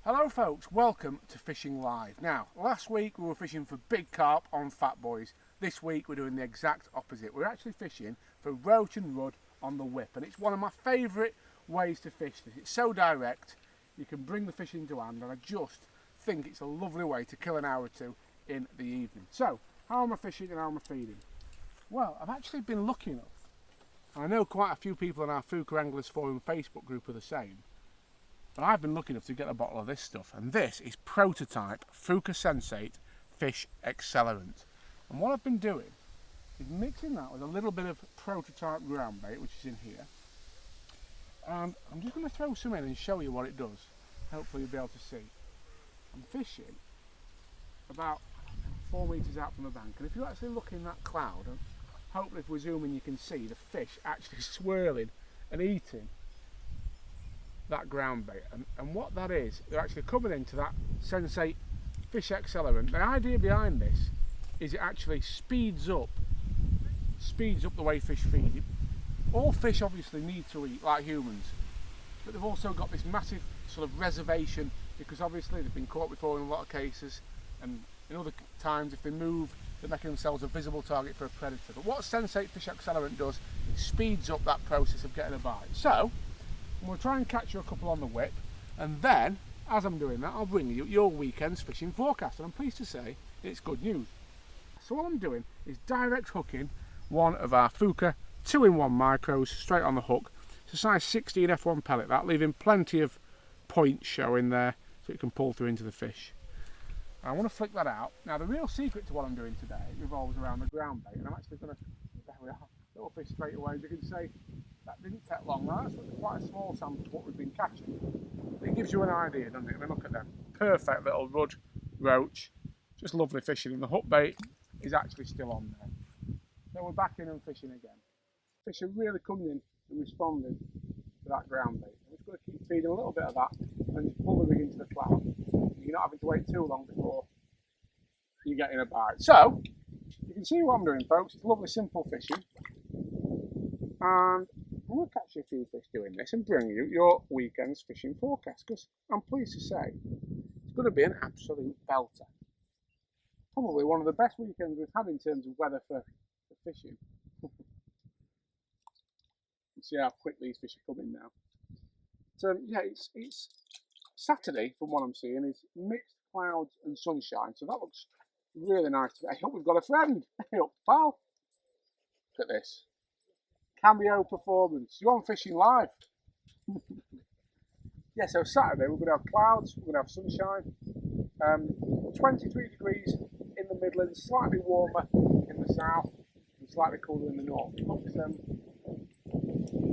Hello folks, welcome to Fishing Live. Now, last week we were fishing for big carp on fat boys. This week we're doing the exact opposite. We're actually fishing for roach and rudd on the whip, and it's one of my favourite ways to fish this. It's so direct, you can bring the fish into hand, and I just think it's a lovely way to kill an hour or two in the evening. So, how am I fishing and how am I feeding? Well, I've actually been lucky enough, and I know quite a few people in our Fuka Anglers Forum Facebook group are the same, but I've been lucky enough to get a bottle of this stuff, and this is prototype Fuka Sensate fish accelerant. And what I've been doing is mixing that with a little bit of prototype ground bait, which is in here, and I'm just going to throw some in and show you what it does. Hopefully you'll be able to see. I'm fishing about 4 metres out from the bank, and if you actually look in that cloud, and hopefully if we zoom in you can see the fish actually swirling and eating that ground bait, and what that is, they're actually coming into that Sensate fish accelerant. The idea behind this is it actually speeds up the way fish feed. All fish obviously need to eat like humans, but they've also got this massive sort of reservation because obviously they've been caught before in a lot of cases, and in other times if they move they're making themselves a visible target for a predator. But what Sensate fish accelerant does, it speeds up that process of getting a bite. So we'll try and catch you a couple on the whip, and then as I'm doing that I'll bring you your weekend's fishing forecast, and I'm pleased to say it's good news. So what I'm doing is direct hooking one of our Fuka 2-in-1 micros straight on the hook. It's a size 16 F1 pellet, that leaving plenty of points showing there so it can pull through into the fish. I want to flick that out. Now the real secret to what I'm doing today revolves around the ground bait, and I'm actually going to, there we are, little fish straight away. As you can see, that didn't take long. Now that's quite a small sample of what we've been catching. But it gives you an idea, doesn't it? I mean, look at them. Perfect little rudd, roach, just lovely fishing, and the hook bait is actually still on there. So we're back in and fishing again. Fish are really coming in and responding to that ground bait. I'm just going to keep feeding a little bit of that and just pull the rig into the cloud. You're not having to wait too long before you're getting a bite. So, you can see what I'm doing, folks. It's lovely, simple fishing. And I'm going to catch a few fish doing this and bring you your weekend's fishing forecast, because I'm pleased to say it's going to be an absolute belter. Probably one of the best weekends we've had in terms of weather for fishing. You see how quick these fish are coming now. So yeah, it's Saturday from what I'm seeing is mixed clouds and sunshine, so that looks really nice. I hope we've got a friend. Hey up, pal. Look at this. Cameo performance. You're on Fishing Live. Yeah, so Saturday we're going to have clouds, we're going to have sunshine. 23 degrees in the Midlands, slightly warmer in the south, and slightly cooler in the north. It looks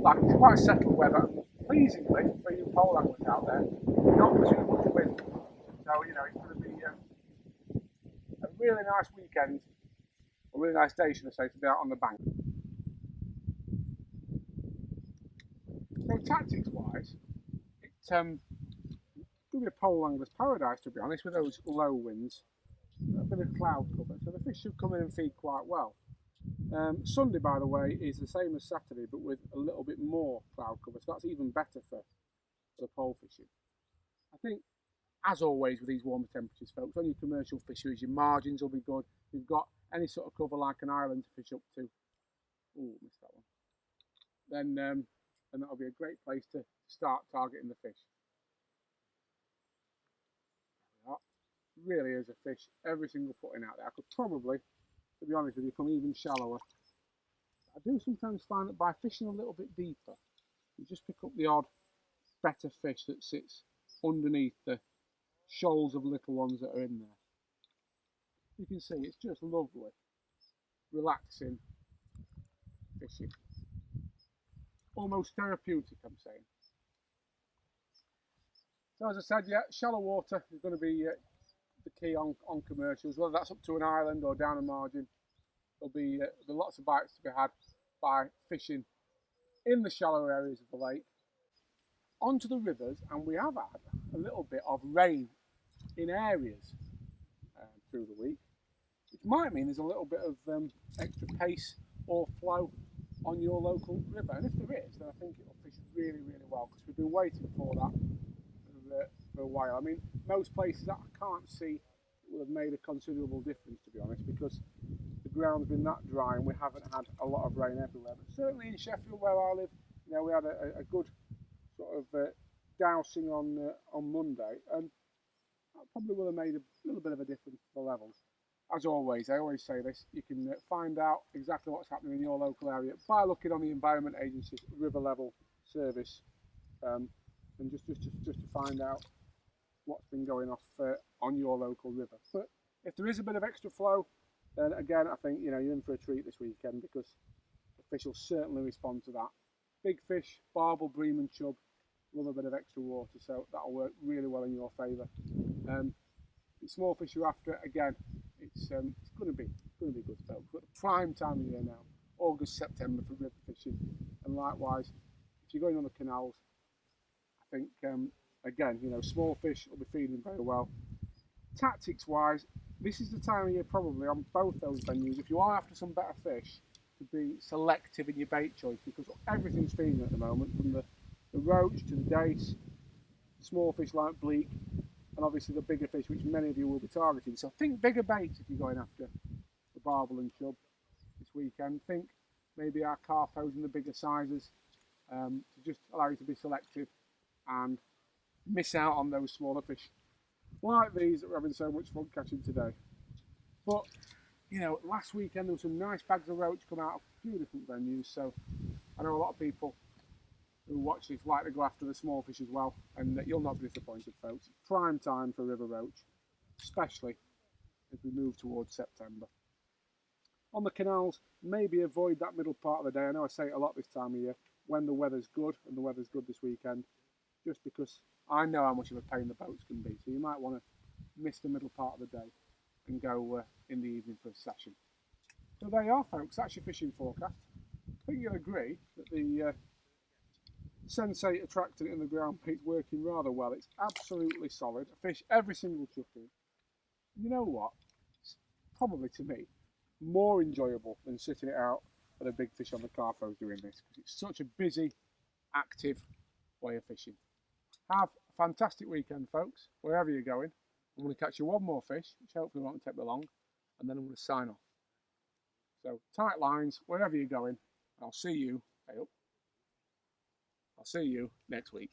like it's quite settled weather. Pleasingly, for you pole anglers out there, not too much wind. So, you know, it's going to be a really nice weekend, a really nice day, should I say, to be out on the bank. So tactics-wise, it's going to be a pole angler's paradise, to be honest, with those low winds, a bit of cloud cover, so the fish should come in and feed quite well. Sunday, by the way, is the same as Saturday, but with a little bit more cloud cover, so that's even better for the pole fishing. I think, as always with these warmer temperatures, folks, on your commercial fisheries, your margins will be good. If you've got any sort of cover like an island to fish up to, ooh, missed that one, then that'll be a great place to start targeting the fish. Really is a fish, every single putting out there. I could probably, to be honest with you, come even shallower. I do sometimes find that by fishing a little bit deeper, you just pick up the odd better fish that sits underneath the shoals of little ones that are in there. You can see it's just lovely, relaxing fishing. Almost therapeutic, I'm saying. So as I said, yeah, shallow water is going to be the key on commercials, whether that's up to an island or down a margin. There'll be lots of bites to be had by fishing in the shallow areas of the lake. Onto the rivers, and we have had a little bit of rain in areas through the week, which might mean there's a little bit of extra pace or flow on your local river, and if there is, then I think it'll fish really, really well, because we've been waiting for that for a while. I mean, most places that I can't see will have made a considerable difference, to be honest, because the ground's been that dry and we haven't had a lot of rain everywhere. But certainly in Sheffield, where I live, you know, we had a good sort of dousing on Monday, and that probably will have made a little bit of a difference to the levels. As always, I always say this, you can find out exactly what's happening in your local area by looking on the Environment Agency's river level service, and just to find out what's been going off on your local river. But if there is a bit of extra flow, then again, I think, you know, you're in for a treat this weekend, because the fish will certainly respond to that. Big fish, barbel, bream and chub, love a bit of extra water, so that'll work really well in your favour. Small fish you're after, again, it's going to be good, folks. We're at the prime time of year now, August, September, for river fishing, and likewise, if you're going on the canals, I think again, you know, small fish will be feeding very well. Tactics wise, this is the time of year probably on both those venues, if you are after some better fish, to be selective in your bait choice, because everything's feeding at the moment, from the roach to the dace, small fish like bleak, and obviously the bigger fish, which many of you will be targeting. So think bigger baits if you're going after the barbel and chub this weekend. Think maybe our carpos in the bigger sizes, to just allow you to be selective and miss out on those smaller fish like these that we're having so much fun catching today. But, you know, last weekend there were some nice bags of roach come out of a few different venues, so I know a lot of people who watch this like to go after the small fish as well, and you'll not be disappointed, folks. Prime time for river roach, especially as we move towards September. On the canals, maybe avoid that middle part of the day. I know I say it a lot this time of year, when the weather's good, and the weather's good this weekend, just because I know how much of a pain the boats can be, so you might want to miss the middle part of the day and go in the evening for a session. So there you are, folks, that's your fishing forecast. I think you'll agree that the Sensate attractant in the ground bait's working rather well. It's absolutely solid. I fish every single chuck in. You know what? It's probably, to me, more enjoyable than sitting it out with a big fish on the carpos doing this, because it's such a busy, active way of fishing. Have a fantastic weekend, folks, wherever you're going. I'm going to catch you one more fish, which hopefully won't take me long, and then I'm going to sign off. So tight lines, wherever you're going. I'll see you, I'll see you next week.